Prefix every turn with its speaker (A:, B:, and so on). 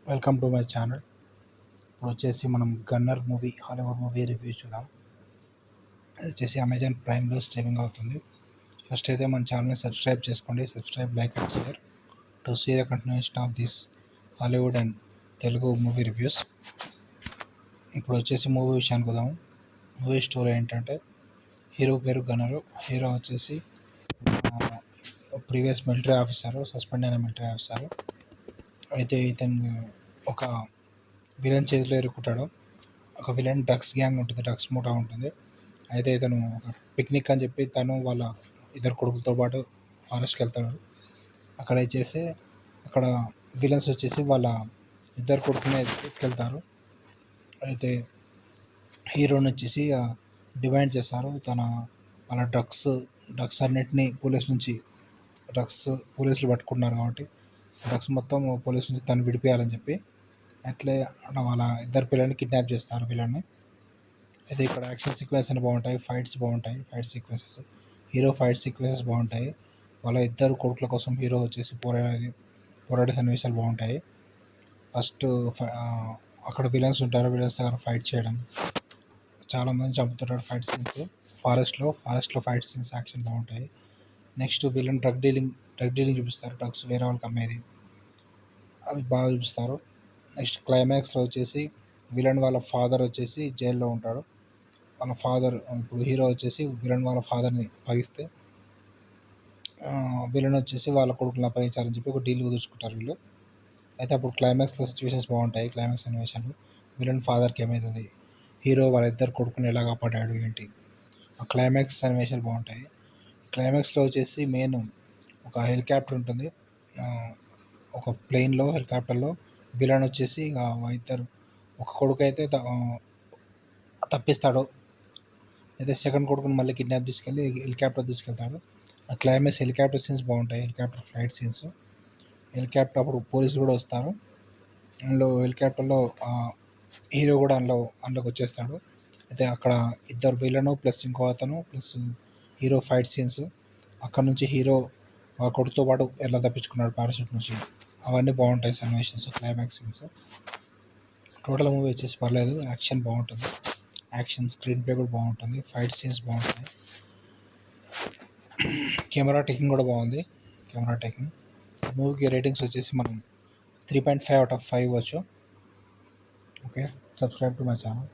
A: Welcome to my channel. ఇప్పుడు వచ్చేసి మనం Gunner movie Hollywood movie review చూద్దాం. అది వచ్చేసి అమెజాన్ ప్రైమ్లో స్ట్రీమింగ్ అవుతుంది. ఫస్ట్ అయితే మన ఛానల్ని సబ్స్క్రైబ్ చేసుకోండి. Subscribe, like and share to see the continuation of this Hollywood and Telugu movie reviews. ఇప్పుడు వచ్చేసి మూవీ విషయానికి వద్దాము. మూవీ స్టోరీ ఏంటంటే, హీరో పేరు గన్నర్. హీరో వచ్చేసి ప్రీవియస్ మిలిటరీ ఆఫీసరు, సస్పెండ్ అయిన మిలిటరీ ఆఫీసరు. అయితే ఇతను ఒక విలన్ చేతిలో ఇరుక్కుంటాడు. ఒక విలన్ డ్రగ్స్ గ్యాంగ్ ఉంటుంది, డ్రగ్స్ మూటా ఉంటుంది. అయితే ఇతను ఒక పిక్నిక్ అని చెప్పి తను వాళ్ళ ఇద్దరు కొడుకులతో పాటు ఫారెస్ట్కి వెళ్తాడు. అక్కడ వచ్చేసి అక్కడ విలన్స్ వచ్చేసి వాళ్ళ ఇద్దరు కొడుకునే ఎత్తుకెళ్తారు. అయితే హీరోని వచ్చేసి డిమాండ్ చేస్తారు. వాళ్ళ డ్రగ్స్ అన్నిటినీ పోలీసులు పట్టుకున్నారు కాబట్టి డ్రగ్స్ మొత్తం పోలీసు నుంచి తను విడిపించాలని చెప్పి అట్లే వాళ్ళ ఇద్దరు పిల్లల్ని కిడ్నాప్ చేస్తారు విలన్ని. అయితే ఇక్కడ యాక్షన్ సీక్వెన్స్ అని బాగుంటాయి, fight sequences, hero fight sequences బాగుంటాయి. వాళ్ళ ఇద్దరు కొడుకుల కోసం హీరో వచ్చేసి పోరాడే సన్నివేశాలు బాగుంటాయి. ఫస్ట్ అక్కడ విలన్స్ ఉంటారు, విలన్స్ దగ్గర ఫైట్ చేయడం, చాలామంది చంపుతుంటారు. ఫైట్ సీన్స్ ఫారెస్ట్లో ఫైట్ సీన్స్ యాక్షన్ బాగుంటాయి. నెక్స్ట్ విలన్ డ్రగ్ డీలింగ్ చూపిస్తారు. డ్రగ్స్ వేరే వాళ్ళకి అమ్మేది అవి బాగా చూపిస్తారు. నెక్స్ట్ క్లైమాక్స్లో వచ్చేసి విలన్ వాళ్ళ ఫాదర్ వచ్చేసి జైల్లో ఉంటాడు. ఇప్పుడు హీరో వచ్చేసి విలన్ వాళ్ళ ఫాదర్ని అప్పగిస్తే విలన్ వచ్చేసి వాళ్ళ కొడుకుని అప్పగించాలని చెప్పి ఒక డీల్ కుదుర్చుకుంటారు వీళ్ళు. అయితే అప్పుడు క్లైమాక్స్లో సిచ్యువేషన్స్ బాగుంటాయి. క్లైమాక్స్ సన్నివేశాలు, విలన్ ఫాదర్కి ఏమవుతుంది, హీరో వాళ్ళ ఇద్దరు కొడుకుని ఎలా కాపాడాడు ఏంటి, ఆ క్లైమాక్స్ సన్నివేశాలు బాగుంటాయి. క్లైమాక్స్లో వచ్చేసి మెయిన్ ఒక హెలికాప్టర్ ఉంటుంది. ఒక ప్లేన్లో హెలికాప్టర్లో విలన్ వచ్చేసి ఒక కొడుకు అయితే తప్పిస్తాడు. అయితే సెకండ్ కొడుకుని మళ్ళీ కిడ్నాప్ తీసుకెళ్ళి హెలికాప్టర్ తీసుకెళ్తాడు. ఆ క్లైమాక్స్ హెలికాప్టర్ సీన్స్ బాగుంటాయి, హెలికాప్టర్ ఫ్లైట్ సీన్స్. హెలికాప్టర్ అప్పుడు పోలీసులు కూడా వస్తారు. అందులో హెలికాప్టర్లో హీరో కూడా అందులోకి వచ్చేస్తాడు. అయితే అక్కడ ఇద్దరు విలను ప్లస్ ఇంకో అతను ప్లస్ హీరో ఫైట్ సీన్స్. అక్కడ నుంచి హీరో ఆ కొడుకుతో పాటు ఎలా తప్పించుకున్నాడు పారాషూట్ నుంచి, అవన్నీ బాగుంటాయి సన్నివేషన్స్, క్లైమాక్స్ సీన్స్. టోటల్ మూవీ వచ్చేసి పర్లేదు, యాక్షన్ బాగుంటుంది, యాక్షన్ స్క్రీన్ ప్లే కూడా బాగుంటుంది, ఫైట్ సీన్స్ బాగుంటాయి, కెమెరా టేకింగ్ కూడా బాగుంది. మూవీకి రేటింగ్స్ వచ్చేసి మనం 3.5 out of 5 ఇవ్వచ్చు. Okay, subscribe to my channel.